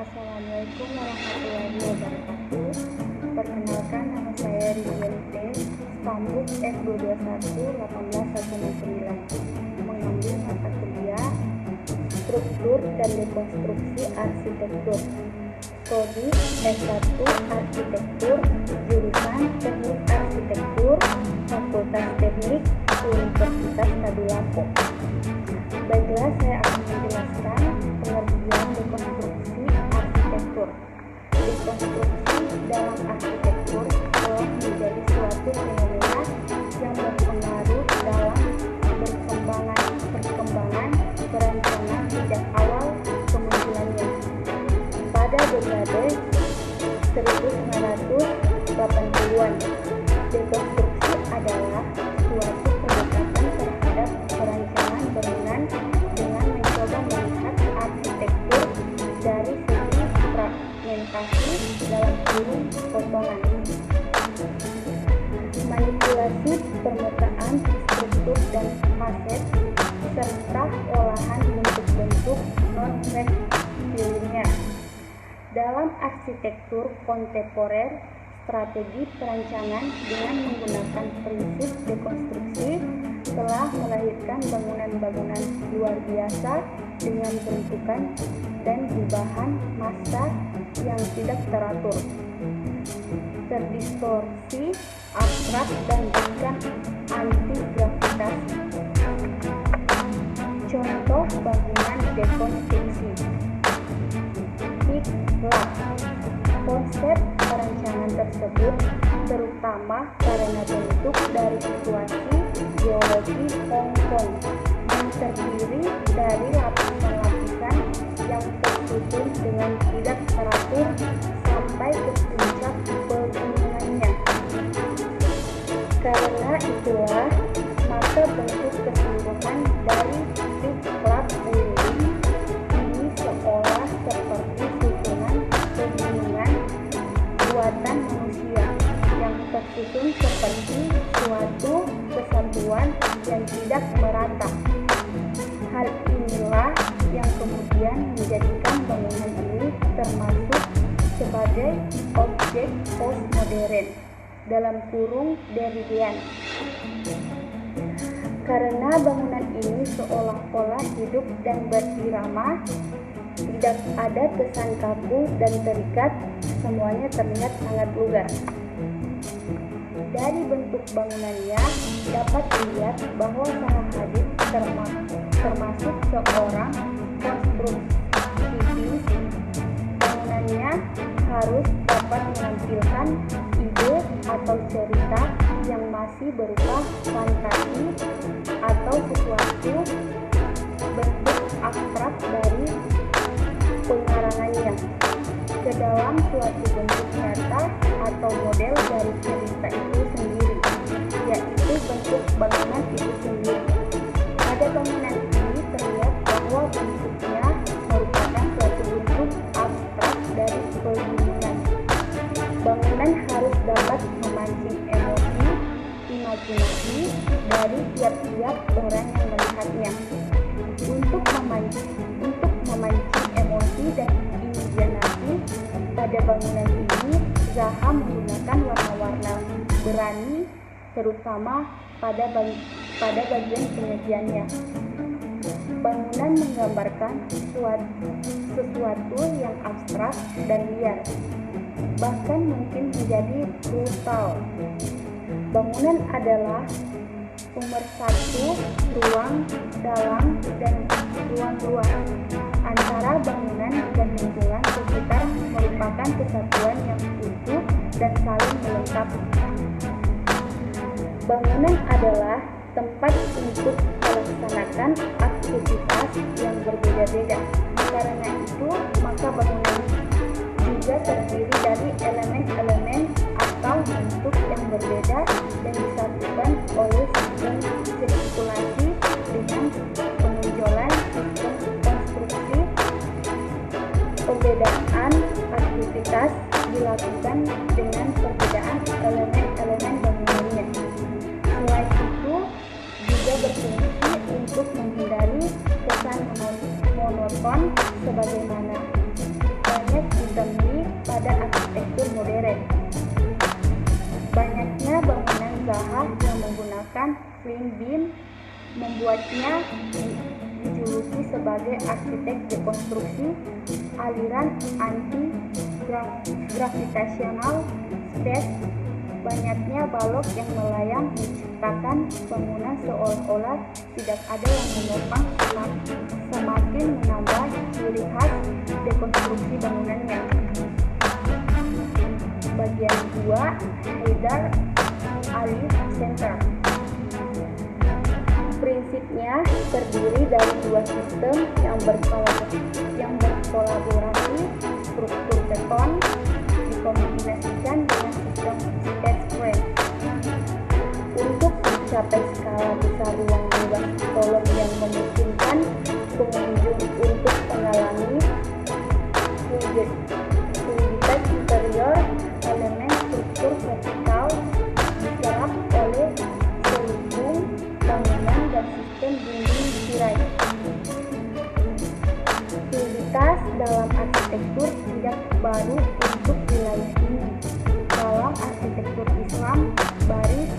Assalamualaikum warahmatullahi wabarakatuh. Perkenalkan, nama saya Rian T. Stambuk F221-18169, mengambil mata kuliah Struktur dan Dekonstruksi Arsitektur. Prodi S1 Arsitektur, jurusan Teknik Arsitektur, Fakultas Teknik Universitas Tadulako. Baiklah, saya akan menjelaskan pengertian dekonstruksi arsitektur. Dekonstruksi dalam arsitektur telah menjadi suatu fenomena yang berpengaruh dalam perkembangan perencanaan sejak awal kemunculannya. Pada dekade 1980-an, dekonstruksi adalah suatu pendekatan terhadap perencanaan bangunan dengan mencoba melihat arsitektur dari segi fragmentasi dalam kurung potongan, manipulasi permukaan, struktur dan maset, serta olahan bentuk-bentuk non-rektilinear. Dalam arsitektur kontemporer, strategi perencanaan dengan menggunakan prinsip dekonstruksi telah melahirkan bangunan-bangunan luar biasa dengan bentukan dan gubahan massa yang tidak teratur, terdistorsi, abstrak, dan bahkan anti-gravitasi. Contoh bangunan dekonstruksi: Big Lab. Konsep perencanaan tersebut terutama karena bentuk dari situasi geologi Hong Kong yang terdiri dari lapisan-lapisan yang tersusun dengan tidak teratur sampai ke puncak pegunungannya. Karena itulah, maka bentuk keseluruhan dari Big Lab building ini seolah seperti susunan pegunungan buatan manusia yang tersusun seperti suatu kesatuan yang tidak merata. Hal inilah yang kemudian menjadikan bangunan ini termasuk sebagai objek postmodern (Derridian). Karena bangunan ini seolah-olah hidup dan berirama, tidak ada kesan kaku dan terikat, semuanya terlihat sangat lugas. Dari bentuk bangunannya dapat dilihat bahwa Zaha Hadid termasuk seorang konstruktivis. Bangunannya harus dapat menampilkan ide atau cerita yang masih berupa fantasi atau sesuatu bentuk abstrak dari pengarangannya ke dalam suatu bentuk nyata atau model dari cerita itu sendiri, yaitu bentuk bangunan itu sendiri. Pada bangunan ini terlihat bahwa bentuknya merupakan suatu bentuk abstrak dari pegunungan. Bangunan harus dapat memancing emosi, imajinasi dari tiap-tiap orang yang melihatnya. Untuk memancing emosi dan imajinasi pada bangunan ini, Zaha menggunakan warna-warna berani, terutama pada bagian penyajiannya. Bangunan menggambarkan sesuatu yang abstrak dan liar, bahkan mungkin menjadi brutal. Bangunan adalah pemersatu ruang dalam dan ruang luar. Antara bangunan dan lingkungan sekitar merupakan kesatuan yang utuh dan saling melengkapi. Bangunan adalah tempat untuk melaksanakan aktivitas yang berbeda-beda. Karena itu, maka bangunan juga terdiri dari elemen-elemen atau bentuk yang berbeda dan disatukan oleh sistem sirkulasi dengan penonjolan sistem konstruksi. Perbedaan aktivitas dilakukan dengan perbedaan elemen-elemen bangunannya. Selain itu, juga berfungsi untuk menghindari kesan monoton sebagaimana banyak Wayne Beam membuatnya dijuluki sebagai arsitek dekonstruksi aliran anti-gravitational space. Banyaknya balok yang melayang menciptakan bangunan seolah-olah tidak ada yang menopang, semakin menambah ciri khas dekonstruksi bangunannya. Bagian 2, Haidar Ali Center. Prinsipnya terdiri dari dua sistem yang berkolaborasi. Struktur beton dikombinasikan dengan sistem steel frame untuk mencapai skala besar ruang bebas kolom yang memungkinkan pengunjung untuk mengalami fluiditas interior. Elemen struktur vertikal diserap oleh selubung bangunan dan sistem dinding tirai. Fluiditas dalam arsitektur tidak baru untuk wilayah ini. Dalam arsitektur Islam, baris,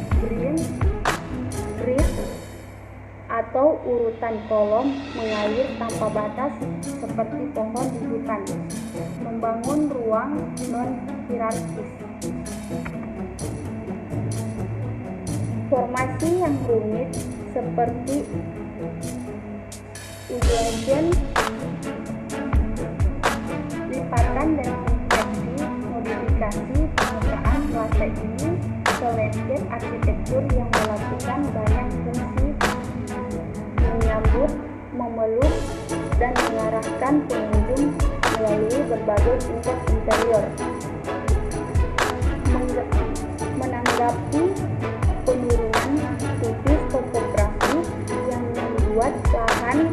grid atau urutan kolom mengalir tanpa batas seperti pohon di hutan, membangun ruang non-hierarkis. Formasi yang rumit seperti undulation, lipatan dan konveksi modifikasi permukaan lantai ini ke landscape arsitektur yang melakukan banyak fungsi, menyambut, memeluk, dan mengarahkan pengunjung melalui berbagai tingkat interior. Menanggapi penurunan tipis topografi yang membuat lahan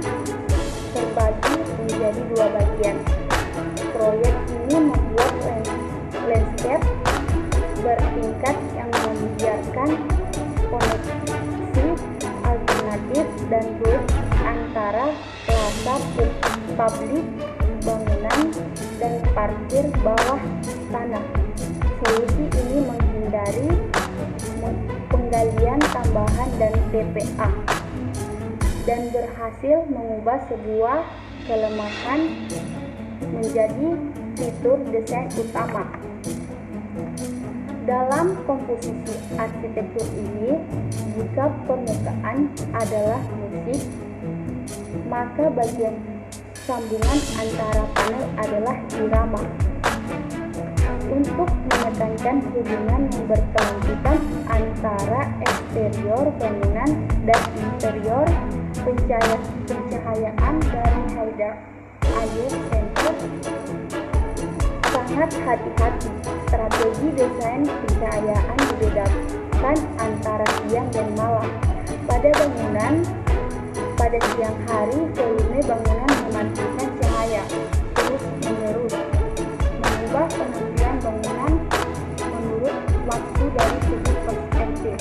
terbagi menjadi dua bagian, proyek ini membuat landscape bertingkat yang membiarkan koneksi alternatif dan grup antara plaza publik, bangunan, dan parkir bawah tanah. Solusi ini menghindari penggalian tambahan dan TPA dan berhasil mengubah sebuah kelemahan menjadi fitur desain utama. Dalam komposisi arsitektur ini, jika permukaan adalah musik, maka bagian sambungan antara panel adalah irama. Untuk menekankan hubungan yang berkelanjutan antara eksterior bangunan dan interior, pencahayaan dari Haidar Ali Center sangat hati-hati. Strategi desain pencahayaan dibedakan antara siang dan malam. Pada siang hari, volume bangunan memancarkan cahaya terus-menerus, mengubah penampilan bangunan menurut waktu dari segi perspektif.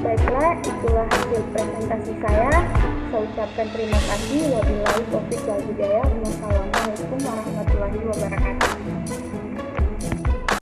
Baiklah, itulah hasil presentasi saya. Saya ucapkan terima kasih. Wabillahi taufiq wal hidayah. Wassalamualaikum warahmatullahi wabarakatuh.